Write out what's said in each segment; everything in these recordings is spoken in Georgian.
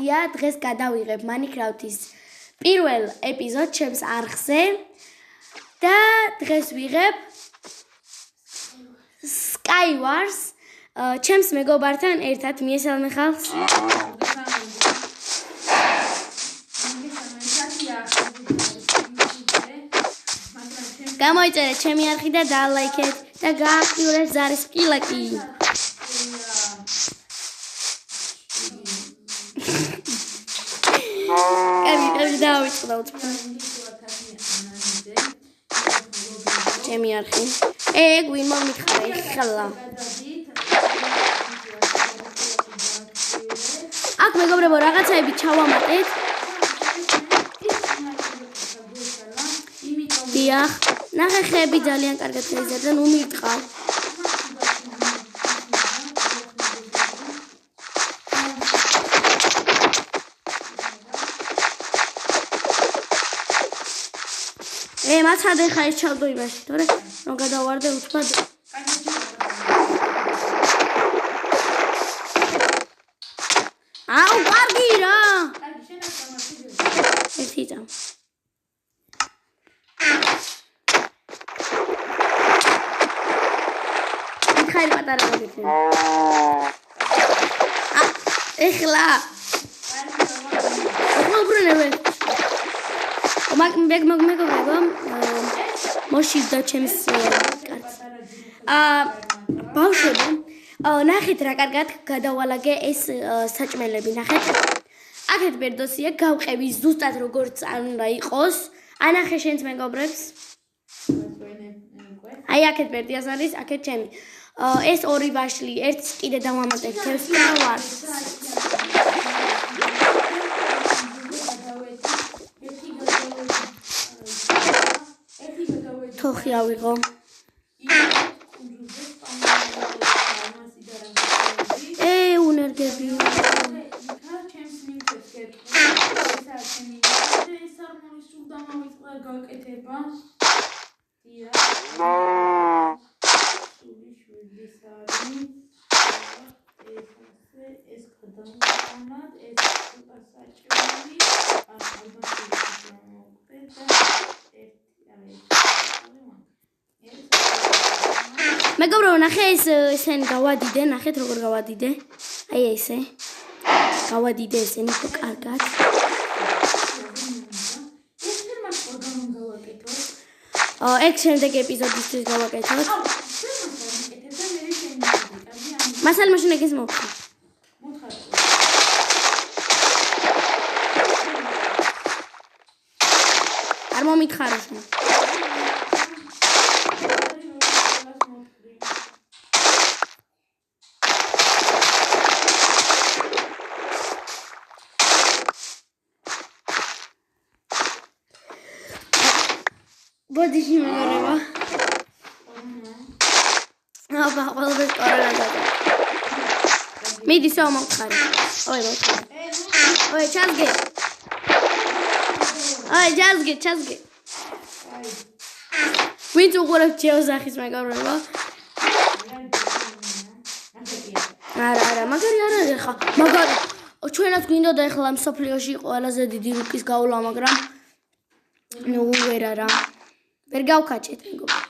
გახსოვია, დღეს გადავიღებ Minecraft-ის პირველ ეპიზოდს ჩემს არხზე და დღეს ვიღებ Skywars ჩემს მეგობართან ერთად მიესალმე ხალხს. გამოიწერეთ ჩემი არხი და დალაიქეთ და გააქტიურეთ ზარის კილაკი. კები დავიწყდავთ. ჩემი არხი. გვინ მომიხარე ხლა. აქ მეგობრებო რაღაცაები ჩავამატეთ. დიახ, ნახე ხეები ძალიან კარგად შეიზარდა, ნუ მიტყავ. მაცადე ხა ეს ჩავდო იმაში, თორე რომ გადავარდე უთმად. აუ, კარგი რა. ერთი წამ. ხაი პატარა მოგიწევ. ეხლა. უბრუნებელ. მეგობრებო, მოშივდა ჩემს კარტს. ბავშვები, ნახეთ რა კარგად გადავალაგე ეს საჭმელები, ნახეთ. აქეთ ბერდოსია, გავყევი ზუსტად როგორც უნდა იყოს. ანახე შენს მეგობრებს. აი აქეთ ბერდიას არის, აქეთ ჩემი. ეს ორი ვაშლი, ერთს კიდე დავამატებ ჩემს Skywars. თოხი ავიღო. უნერგები. მეგობრებო, ნახე ესენი გავადიდე, ნახეთ როგორ გავადიდე. აი ესე. გავადიდე ესენი ხო კარგად. ეგ შემდეგ ეპიზოდისთვის გავაკეთოთ. მასალ მაშინ ეგ ის მოვხდი. არ მომითხარო შენ. ბოდიში მეგობრებო. აბა, ყველაფერს კარგად გადა. მიდი სულ მომხარე. ოი, მომხარე. ოი, ჩასგე. ოი, ჩასგე. ვინც უყურებთ ჯეოზახის მეგობრებო? არა, მაგარი არ არის ხა. მაგარი. ჩვენაც გვინდოდა ეხლა მსოფლიოში ყველაზე დიდი რუკის გავლა, მაგრამ ნუ ვერ არა. ვერ გავკაჭეთ მეგობრებო.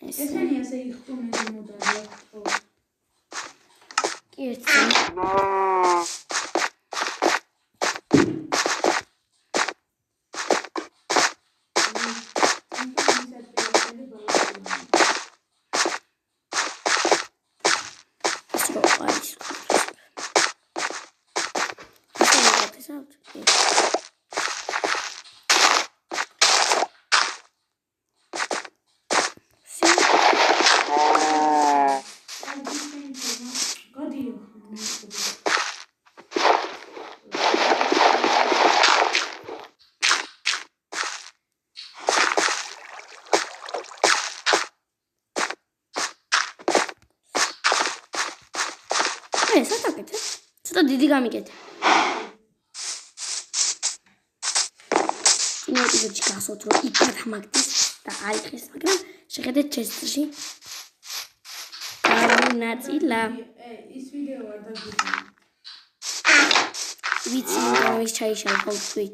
ესენი ასე იხტომელი მოდარია ხო? კი ერთი. სათაკეთე. ცოტა დიდი გამიგეთ. წინა ეპიზოდში გახსოვთ რომ იქ გადამაგდეს და აიყეს, მაგრამ შეხედეთ ჩესტში. ნაწილა. ის ვიდეო არ დაგიწყდა. ვიცი, რომ ის ჩაიშალა ხოლმე.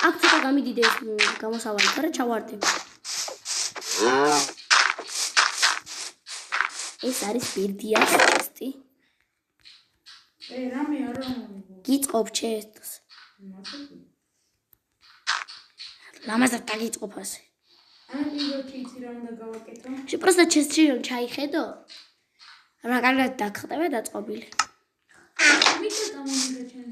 აქ ცოტა გამიდიდე ეს გამოსავალი, მაგრამ ჩავარდე. ეს არის ბირდიას ჩესტი. რამე არ მომიგო. გიწყობ ჩესტს. ლამაზად დაგიწყობ ასე. პირველში იცი რა უნდა გავაკეთო? просто ჩესტში რომ ჩაიხედო. რა კარგად დაგხტება დაწყობილი. მიწა გამომიგა ჩემს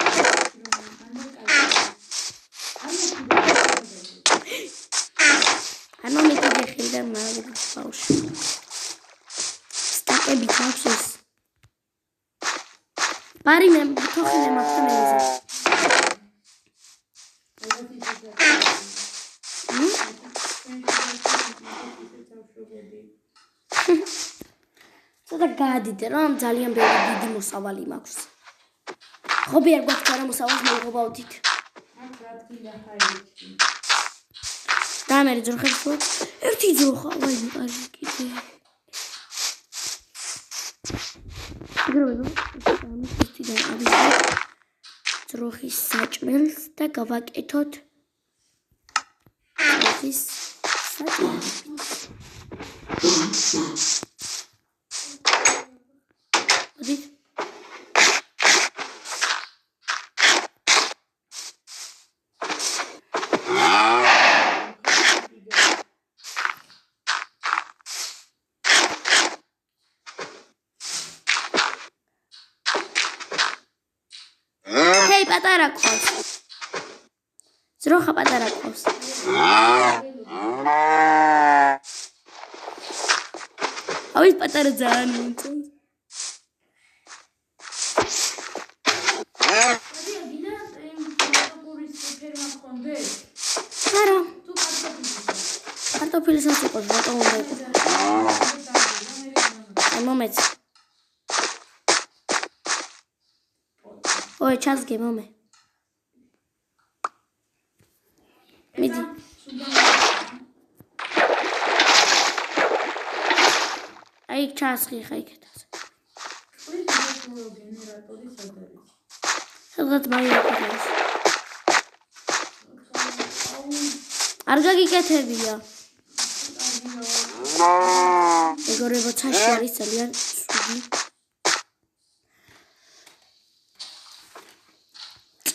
ანუ მეკიდე ხილდა მაგალითად ბავშვი. სტაკები თავს ეს. ბარი მე თოხლე მაგთნეზე. ცოტა გადიდე რომ ძალიან ბევრი დიდი მოსავალი მაქვს. ხობი არ გვაქვს რა მოსავალს მოგობავდით. აქ რა თქმა ხაიჭი. და მე ძროხებს ვარ. ერთი ძროხა, ვაი მყარი კიდე. ამისთიდან არის ძროხის საჭმელს და გავაკეთოთ ძროხის საჭმელს. მოდით. პატარა ყავს. ძროხა პატარა ყავს. ავის პატარა ძალიან მომწონს. არა. კარტოფილის ასიყოს რატომ უნდა იყოს? მომეც. ой, ჩასგე მომე. მიდი. აი ჩასხი ხა იქეთას. გენერატორი სადარი. სადღაც მაიაკეთებს. არ გაგიკეთებია. ეგორება ცაში არის ძალიან სუდი.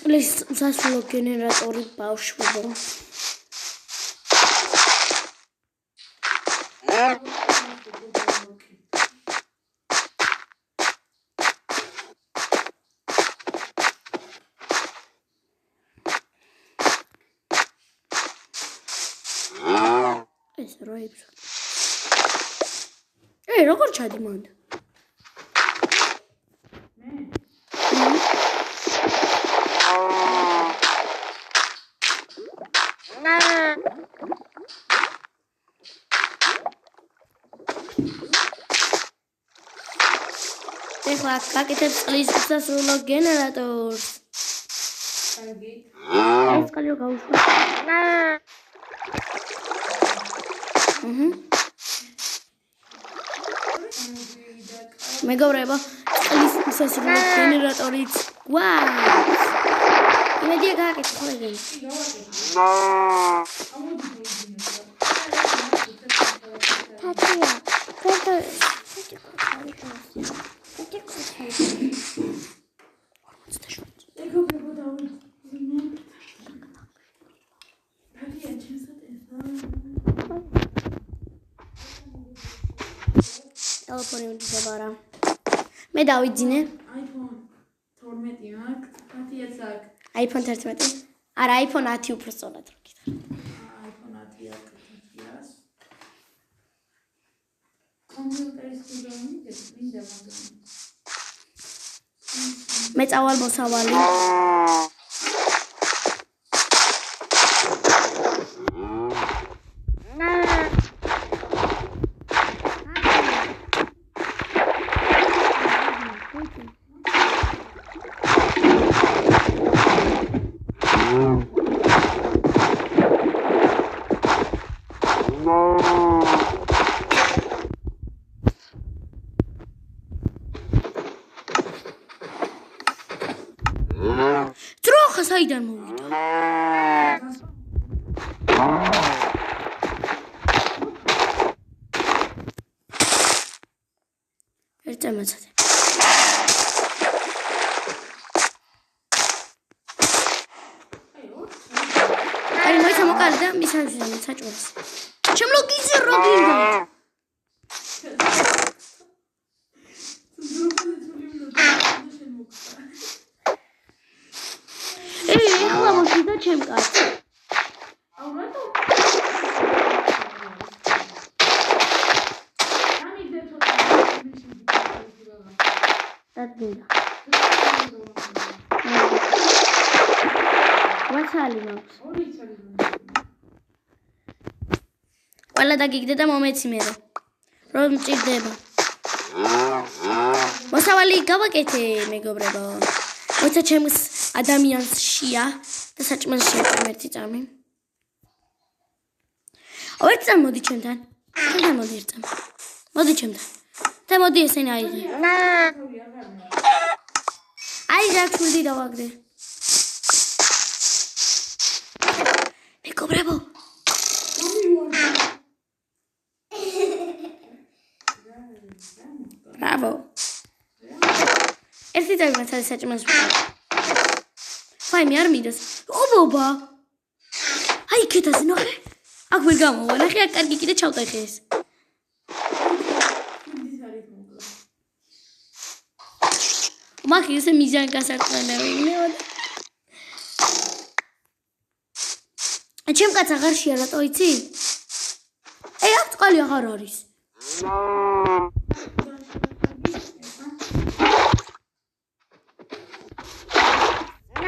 წყლის სასულო გენერატორი ბავშვებო. ეს როებს. როგორ ჩადი მანდ? ეხლა გაკეთებ წყლის სასულო გენერატორს. კარგი. ეს კალიო გაუშვა. მეგობრებო, წყლის სასულო გენერატორიც. ვაუ! იმედია გააკეთე ხოლმე. თათია, ტელეფონი მიდაბარა. მე დავიძინე. iPhone 12 აქვს, 10-ს აქვს. iPhone 11. არა, iPhone 10 უფრო სწორად რო გითხრა. iPhone 10 აქვს, 10-ს. კომპიუტერის გიგონი მინდა მაგრამ. მე წავალ მოსავალი. ხა საიდან მოვიდა? ერთ წამაცადე. აი მოიცა მოკალი და მისაჯულე საჭურს. შემლოგიზე რა გინდა? ახლა მოშიდა ჩემ კაცს. აუ რატო? ამიდე ცოტა დადგინდა. ვაცალი მაქვს. ორი ცალი. ყველა დაგიგდა და მომეცი მე რომ მჭირდება. მოსავალი გავაკეთე მეგობრებო. მოიცა ჩემს ადამიანს შია და საჭმელს შეჭმერთი წამი. ერთ წამ მოდი ჩემთან. ჩემთან მოდი ერთ წამ. მოდი ჩემთან. და მოდი ესენი აიღე. აი გაჩვენდი დავაგდე. მეგობრებო. Bravo. ერთი წამი მაცადე საჭმელს. ფაი მე არ მიდას. ობობა. აი კეთაზე ნახე. აქ ვერ გამოვა. ნახე აქ კარგი კიდე ჩავტეხე ეს. მაგ ისე მიზან გასარტყამები. ჩემ კაც აღარ შეა რატო იცი? აქ წყალი აღარ არის.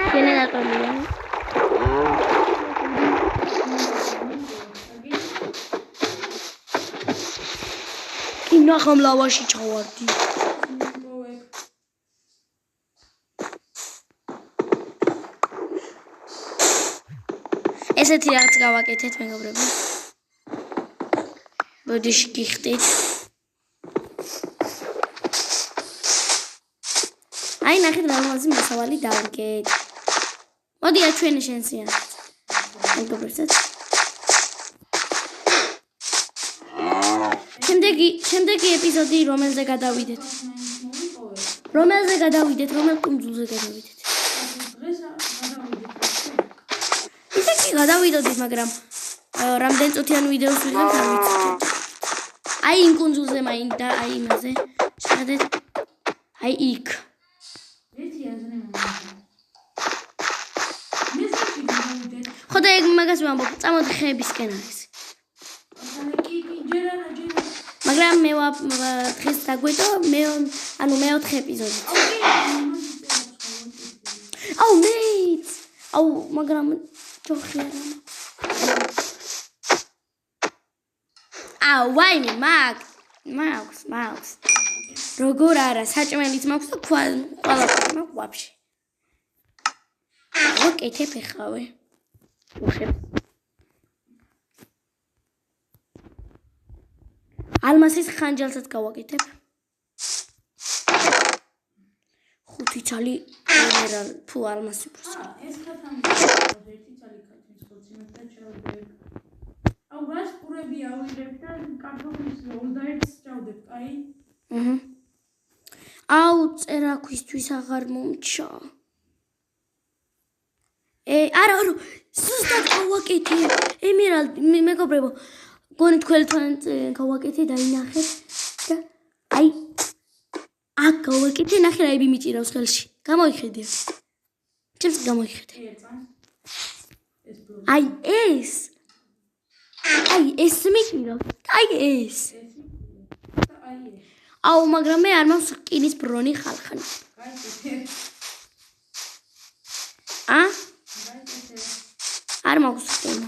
Tiene la comida. ინახამ ლავაში ჩავარდი. ესეთი რაღაც გავაკეთეთ მეგობრებო. ბოდიში გიხდით. აი ნახეთ რა მომაზი მოსავალი დავგეთ. მოდი აჩვენე შენსია. მეგობრებსაც. შემდეგი ეპიზოდი რომელზე გადავიდეთ? რომელზე გადავიდეთ? რომელ კუნძულზე გადავიდეთ? ისეთი გადავიდოდით, მაგრამ რამდენ წუთიან ვიდეოს ვიღებთ არ ვიცი. აი იმ კუნძულზე მაინ და აი იმაზე. შედეთ. აი იქ. ხოდა ეგ მაგას ვამბობ, წამოდი ხეებისკენ არის. მაგრამ მე დღეს დაგვეტო, ანუ მეოთხე ეპიზოდი. აუ მეც. აუ მაგრამ ჯოხი არა. აუ ვაიმე მაქვს. როგორ არა, საჭმელიც მაქვს და ყველაფერი მაქვს ვაფშე. ვაკეთებ ეხავე. უხებ. ალმასის ხანჯალსაც გავაკეთებ. 5 ცალი ემერალ თუ ალმასი პროს. ეს ხათამი ერთი ცალი კაცის ხოციმეთ და ჩავდებ. აუ რას პურები ავიღებ და კარტოფილის 21-ს ჩავდებ, აი. აუ წერაქვისთვის აღარ მომჩა. არა, სუსტად გავაკეთე. ემერალდი მეგობრებო, გონი თქვენთან გავაკეთე და ინახეთ და აი აქ გავაკეთე, ნახე რა ები მიჭირავს ხელში. გამოიხედე. ჩემს გამოიხედე. აი ეს. აი ეს მიჭირავს. აი ეს. აუ მაგრამ მე არ მაქვს რკინის ბრონი ხალხანი. არ მაქვს რკინა.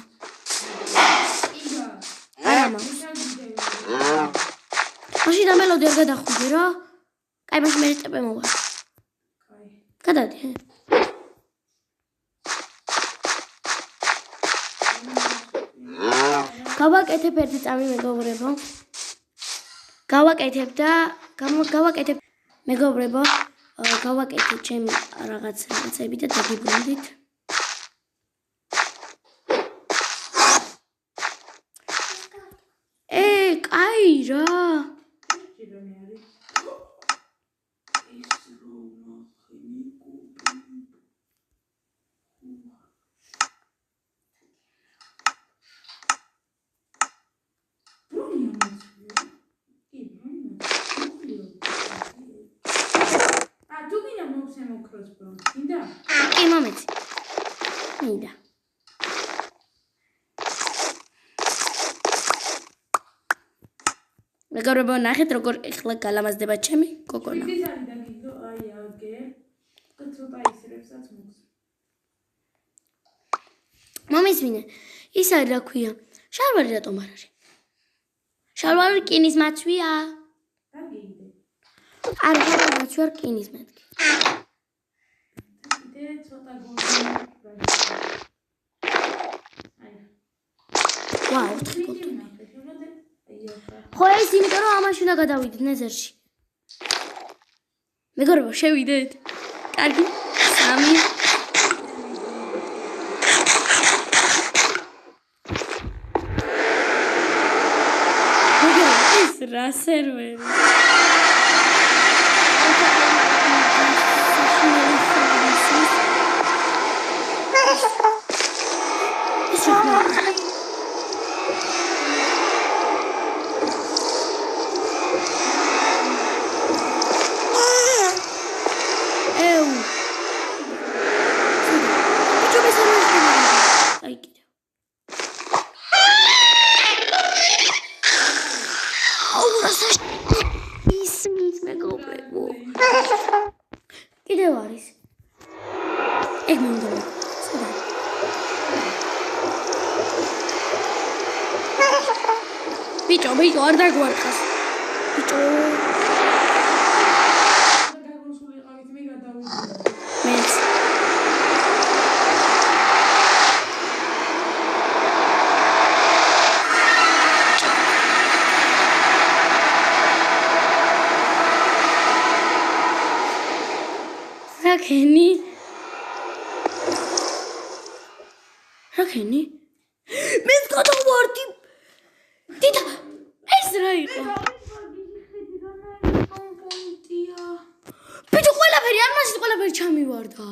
არა მაქვს. მაშინ და მელოდი არ გადახვიდე რა. კაი მაშინ მე ტეპე მოვა. კაი. გადადი. გავაკეთებ ერთი წამი მეგობრებო. გავაკეთებ მეგობრებო. გავაკეთე ჩემი რაღაცები და დაგიბრუნდით. კაი რა. ჯერონი არის. ის რო ნახენი კი მომეცი. მინდა. მეგობრებო, ნახეთ როგორ ეხლა გალამაზდება ჩემი კოკონა. ის არის დაგიგო, აი აგე. და ცოტა ისრებსაც მოხს. მომისმინე. ის არის რა ქვია? შალვარი რატომ არ არის? შალვარი რკინის მაცვია. დაგიგდე. არ შალვარი მაცვია რკინის მეთქი. კიდე ცოტა გული. აი. ვაუ, ხუთი თქო. ნახე, შევდე. აი ახლა. ხო ეს იმიტომ რომ ამაში უნდა გადავიდეთ ნეზერში. მეგობრებო, შევიდეთ. კარგი. 3 ეს რა სერვერი? კიდევ არის. ეგ მინდა. ბიჭო, არ დაგვარყას. ბიჭო. გაგოსულიყავით მე გადავიდე. მეც. რაკენი? მეც გადავარდი. დიდა, ეს რა იყო? ბიჭო, ყველაფერი არ მასით ყველაფერი ჩამივარდა.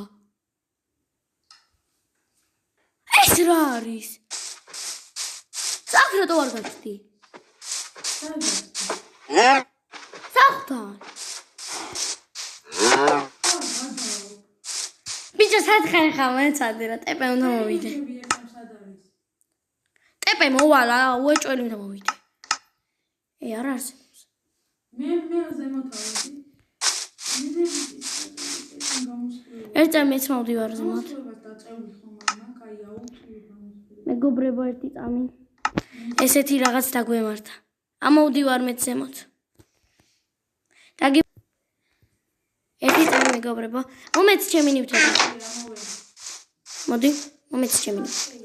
ეს რა არის? საქმე ვარ გაცდი. საქმე. ბიჭო, სათხარ ხა მეცადე რა, ტეპე უნდა მოვიდე. ტეპე მოვალა, უეჭველი უნდა მოვიდე. არ არსებობს. მე ზემოთ ავედი. ერთ წამიც მოვდივარ ზემოთ. მეგობრებო, ერთი წამი. ესეთი რაღაც დაგვემართა. ამოვდივარ მეც ზემოთ. ერთი წამი მეგობრებო. მომეც ჩემი ნივთები. მოდი, მომეც ჩემი ნივთები.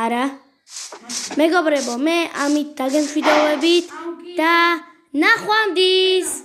არა. მეგობრებო, მე ამით დაგემშვიდობებით და ნახვამდის.